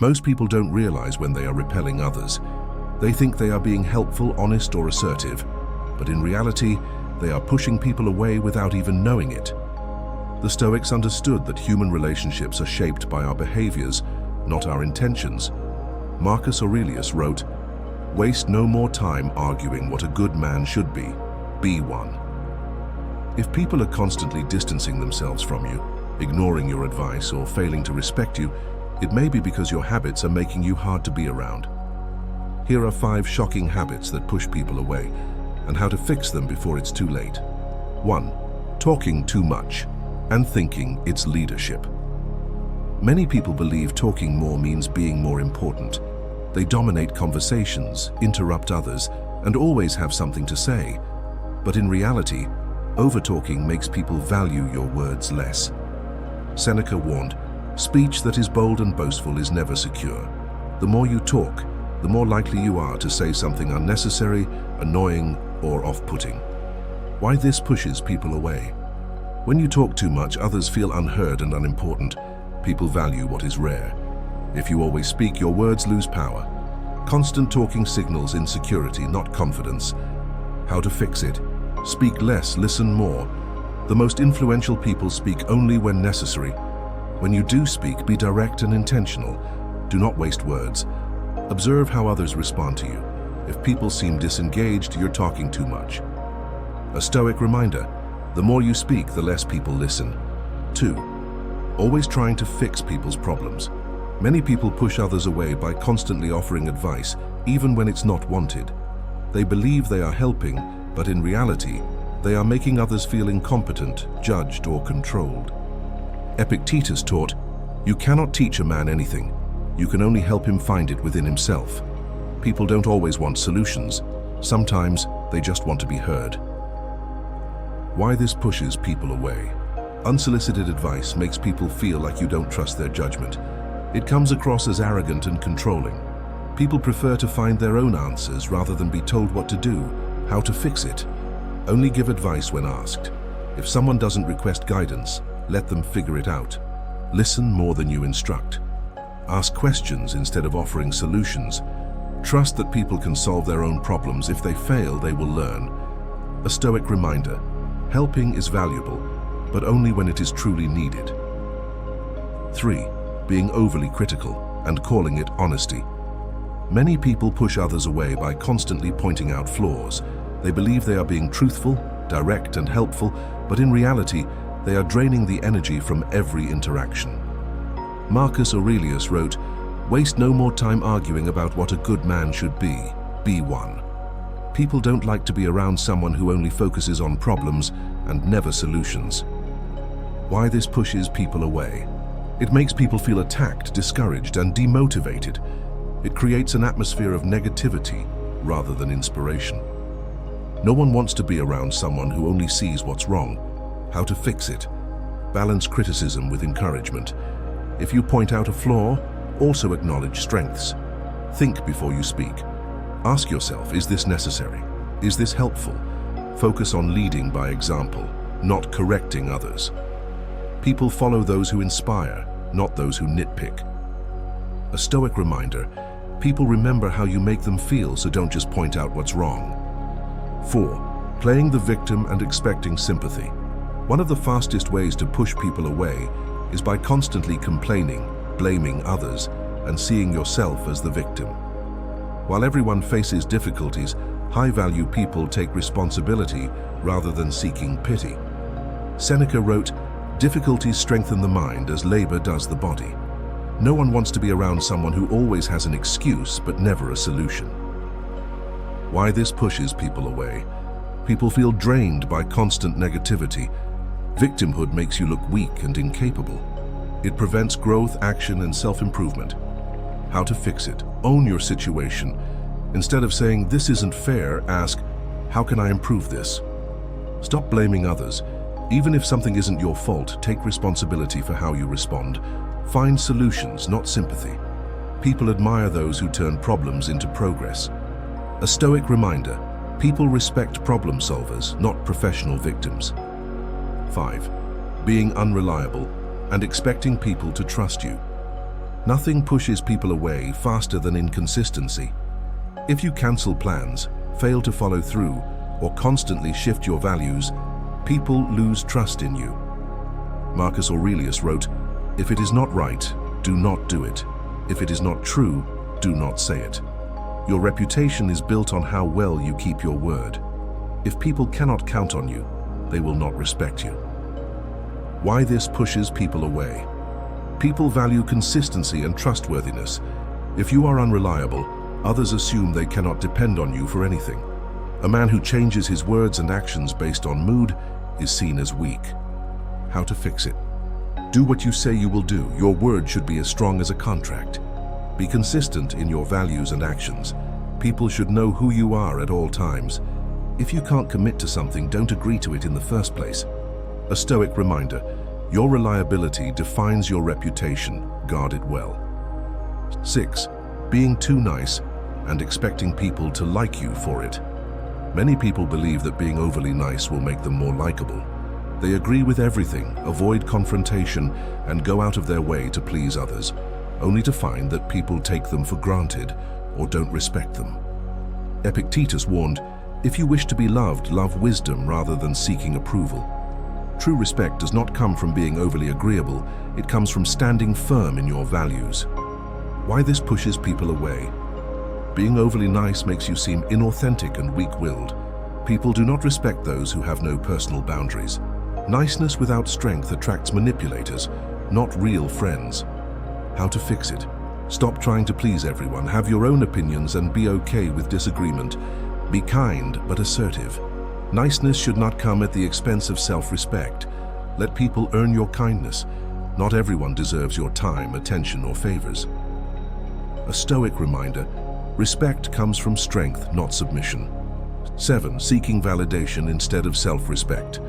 Most people don't realize when they are repelling others. They think they are being helpful, honest, or assertive, but in reality, they are pushing people away without even knowing it. The Stoics understood that human relationships are shaped by our behaviors, not our intentions. Marcus Aurelius wrote, "Waste no more time arguing what a good man should be. Be one." If people are constantly distancing themselves from you, ignoring your advice, or failing to respect you, it may be because your habits are making you hard to be around. Here are 5 shocking habits that push people away, and how to fix them before it's too late. 1. Talking too much and thinking it's leadership. Many people believe talking more means being more important. They dominate conversations, interrupt others, and always have something to say. But in reality, over-talking makes people value your words less. Seneca warned, "Speech that is bold and boastful is never secure. The more you talk, the more likely you are to say something unnecessary, annoying, or off-putting." Why this pushes people away? When you talk too much, others feel unheard and unimportant. People value what is rare. If you always speak, your words lose power. Constant talking signals insecurity, not confidence. How to fix it? Speak less, listen more. The most influential people speak only when necessary. When you do speak, be direct and intentional. Do not waste words. Observe how others respond to you. If people seem disengaged, you're talking too much. A Stoic reminder, the more you speak, the less people listen. 2. Always trying to fix people's problems. Many people push others away by constantly offering advice, even when it's not wanted. They believe they are helping, but in reality, they are making others feel incompetent, judged, or controlled. Epictetus taught, "You cannot teach a man anything. You can only help him find it within himself." People don't always want solutions. Sometimes they just want to be heard. Why this pushes people away? Unsolicited advice makes people feel like you don't trust their judgment. It comes across as arrogant and controlling. People prefer to find their own answers rather than be told what to do, how to fix it. Only give advice when asked. If someone doesn't request guidance, let them figure it out. Listen more than you instruct. Ask questions instead of offering solutions. Trust that people can solve their own problems. If they fail, they will learn. A Stoic reminder, helping is valuable, but only when it is truly needed. 3. Being overly critical and calling it honesty. Many people push others away by constantly pointing out flaws. They believe they are being truthful, direct, and helpful, but in reality, they are draining the energy from every interaction. Marcus Aurelius wrote, "Waste no more time arguing about what a good man should be. Be one." People don't like to be around someone who only focuses on problems and never solutions. Why this pushes people away? It makes people feel attacked, discouraged, and demotivated. It creates an atmosphere of negativity rather than inspiration. No one wants to be around someone who only sees what's wrong. How to fix it? Balance criticism with encouragement. If you point out a flaw, also acknowledge strengths. Think before you speak. Ask yourself, is this necessary? Is this helpful? Focus on leading by example, not correcting others. People follow those who inspire, not those who nitpick. A Stoic reminder, people remember how you make them feel, so don't just point out what's wrong. 4. Playing the victim and expecting sympathy. One of the fastest ways to push people away is by constantly complaining, blaming others, and seeing yourself as the victim. While everyone faces difficulties, high-value people take responsibility rather than seeking pity. Seneca wrote, "Difficulties strengthen the mind as labor does the body." No one wants to be around someone who always has an excuse but never a solution. Why this pushes people away? People feel drained by constant negativity. Victimhood makes you look weak and incapable. It prevents growth, action, and self-improvement. How to fix it? Own your situation. Instead of saying, "This isn't fair," ask, "How can I improve this?" Stop blaming others. Even if something isn't your fault, take responsibility for how you respond. Find solutions, not sympathy. People admire those who turn problems into progress. A Stoic reminder, people respect problem solvers, not professional victims. 5. Being unreliable and expecting people to trust you. Nothing pushes people away faster than inconsistency. If you cancel plans, fail to follow through, or constantly shift your values, people lose trust in you. Marcus Aurelius wrote, "If it is not right, do not do it. If it is not true, do not say it." Your reputation is built on how well you keep your word. If people cannot count on you, they will not respect you. Why this pushes people away? People value consistency and trustworthiness. If you are unreliable, others assume they cannot depend on you for anything. A man who changes his words and actions based on mood is seen as weak. How to fix it? Do what you say you will do. Your word should be as strong as a contract. Be consistent in your values and actions. People should know who you are at all times. If you can't commit to something, don't agree to it in the first place. A Stoic reminder: your reliability defines your reputation. Guard it well. 6. Being too nice and expecting people to like you for it. Many people believe that being overly nice will make them more likable. They agree with everything, avoid confrontation, and go out of their way to please others, only to find that people take them for granted or don't respect them. Epictetus warned, "If you wish to be loved, love wisdom rather than seeking approval." True respect does not come from being overly agreeable, it comes from standing firm in your values. Why this pushes people away? Being overly nice makes you seem inauthentic and weak-willed. People do not respect those who have no personal boundaries. Niceness without strength attracts manipulators, not real friends. How to fix it? Stop trying to please everyone, have your own opinions, and be okay with disagreement. Be kind but assertive. Niceness should not come at the expense of self-respect. Let people earn your kindness. Not everyone deserves your time, attention, or favors. A Stoic reminder: respect comes from strength, not submission. 7. Seeking validation instead of self-respect.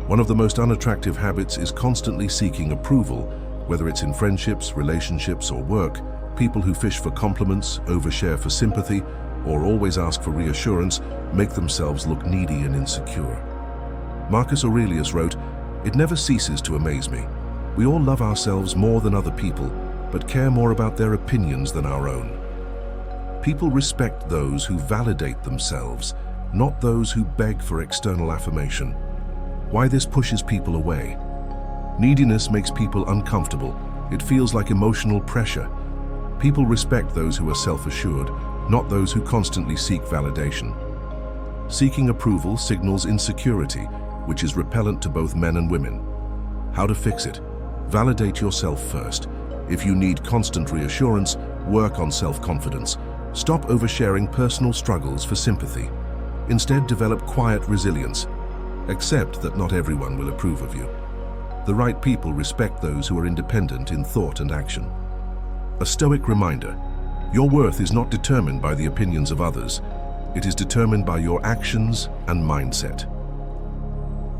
One of the most unattractive habits is constantly seeking approval, whether it's in friendships, relationships, or work. People who fish for compliments, overshare for sympathy, or always ask for reassurance make themselves look needy and insecure. Marcus Aurelius wrote, "It never ceases to amaze me. We all love ourselves more than other people, but care more about their opinions than our own." People respect those who validate themselves, not those who beg for external affirmation. Why this pushes people away? Neediness makes people uncomfortable. It feels like emotional pressure. People respect those who are self-assured, not those who constantly seek validation. Seeking approval signals insecurity, which is repellent to both men and women. How to fix it? Validate yourself first. If you need constant reassurance, work on self-confidence. Stop oversharing personal struggles for sympathy. Instead, develop quiet resilience. Accept that not everyone will approve of you. The right people respect those who are independent in thought and action. A Stoic reminder: your worth is not determined by the opinions of others. It is determined by your actions and mindset.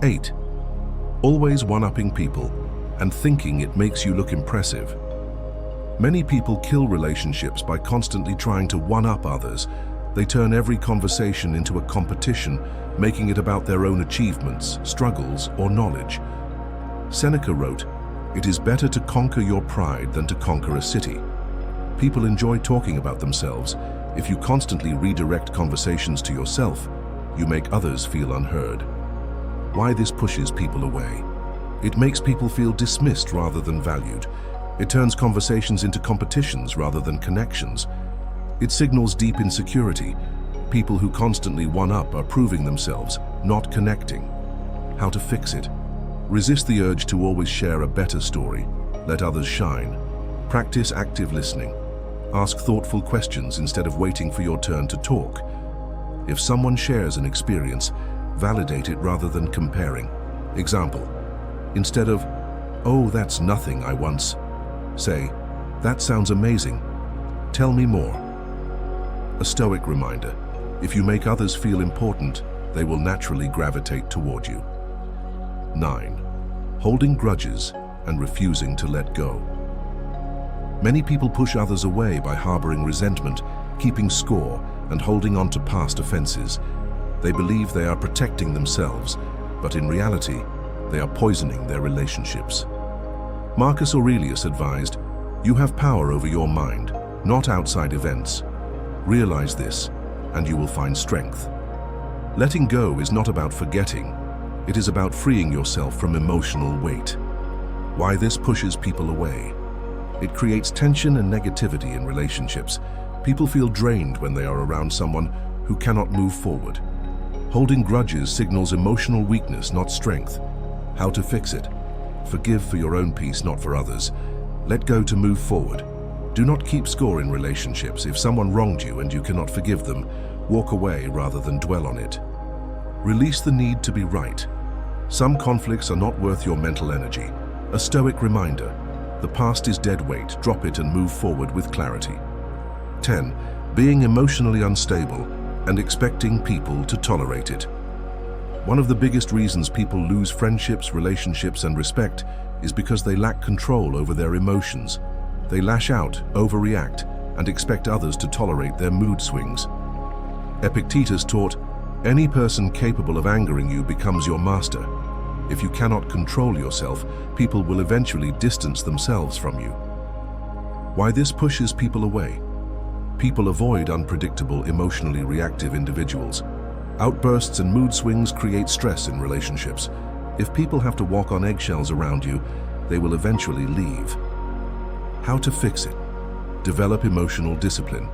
8. Always one-upping people and thinking it makes you look impressive. Many people kill relationships by constantly trying to one-up others. They turn every conversation into a competition, making it about their own achievements, struggles, or knowledge. Seneca wrote, "It is better to conquer your pride than to conquer a city." People enjoy talking about themselves. If you constantly redirect conversations to yourself, you make others feel unheard. Why this pushes people away? It makes people feel dismissed rather than valued. It turns conversations into competitions rather than connections. It signals deep insecurity. People who constantly one-up are proving themselves, not connecting. How to fix it? Resist the urge to always share a better story. Let others shine. Practice active listening. Ask thoughtful questions instead of waiting for your turn to talk. If someone shares an experience, validate it rather than comparing. Example: instead of, "Oh, that's nothing I once," say, "That sounds amazing. Tell me more." A Stoic reminder: if you make others feel important, they will naturally gravitate toward you. 9. Holding grudges and refusing to let go. Many people push others away by harboring resentment, keeping score, and holding on to past offenses. They believe they are protecting themselves, but in reality, they are poisoning their relationships. Marcus Aurelius advised, You have power over your mind, not outside events. Realize this, and you will find strength. Letting go is not about forgetting. It is about freeing yourself from emotional weight. Why this pushes people away? It creates tension and negativity in relationships. People feel drained when they are around someone who cannot move forward. Holding grudges signals emotional weakness, not strength. How to fix it? Forgive for your own peace, not for others. Let go to move forward. Do not keep score in relationships. If someone wronged you and you cannot forgive them, walk away rather than dwell on it. Release the need to be right. Some conflicts are not worth your mental energy. A Stoic reminder: the past is dead weight, drop it and move forward with clarity. 10. Being emotionally unstable and expecting people to tolerate it. One of the biggest reasons people lose friendships, relationships, and respect is because they lack control over their emotions. They lash out, overreact, and expect others to tolerate their mood swings. Epictetus taught, any person capable of angering you becomes your master. If you cannot control yourself, people will eventually distance themselves from you. Why this pushes people away? People avoid unpredictable, emotionally reactive individuals. Outbursts and mood swings create stress in relationships. If people have to walk on eggshells around you, they will eventually leave. How to fix it? Develop emotional discipline.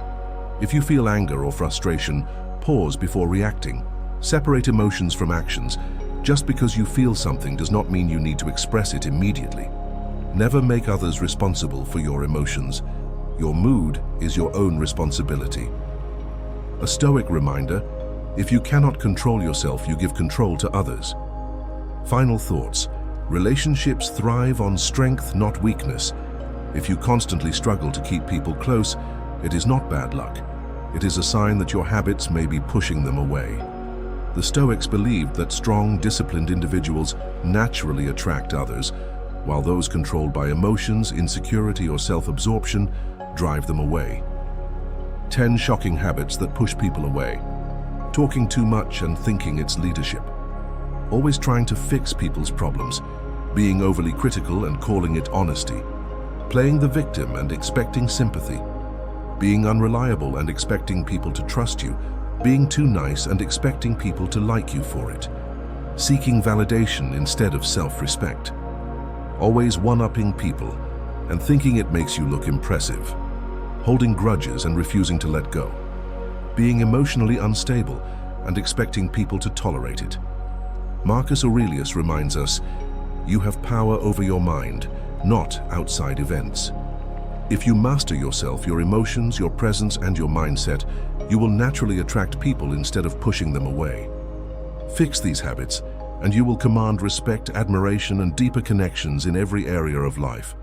If you feel anger or frustration, pause before reacting. Separate emotions from actions. Just because you feel something does not mean you need to express it immediately. Never make others responsible for your emotions. Your mood is your own responsibility. A Stoic reminder: if you cannot control yourself, you give control to others. Final thoughts. Relationships thrive on strength, not weakness. If you constantly struggle to keep people close, it is not bad luck. It is a sign that your habits may be pushing them away. The Stoics believed that strong, disciplined individuals naturally attract others, while those controlled by emotions, insecurity, or self-absorption drive them away. 10 shocking habits that push people away. Talking too much and thinking it's leadership. Always trying to fix people's problems. Being overly critical and calling it honesty. Playing the victim and expecting sympathy. Being unreliable and expecting people to trust you. Being too nice and expecting people to like you for it. Seeking validation instead of self-respect. Always one-upping people and thinking it makes you look impressive. Holding grudges and refusing to let go. Being emotionally unstable and expecting people to tolerate it. Marcus Aurelius reminds us, you have power over your mind, not outside events. If you master yourself, your emotions, your presence, and your mindset, you will naturally attract people instead of pushing them away. Fix these habits, and you will command respect, admiration, and deeper connections in every area of life.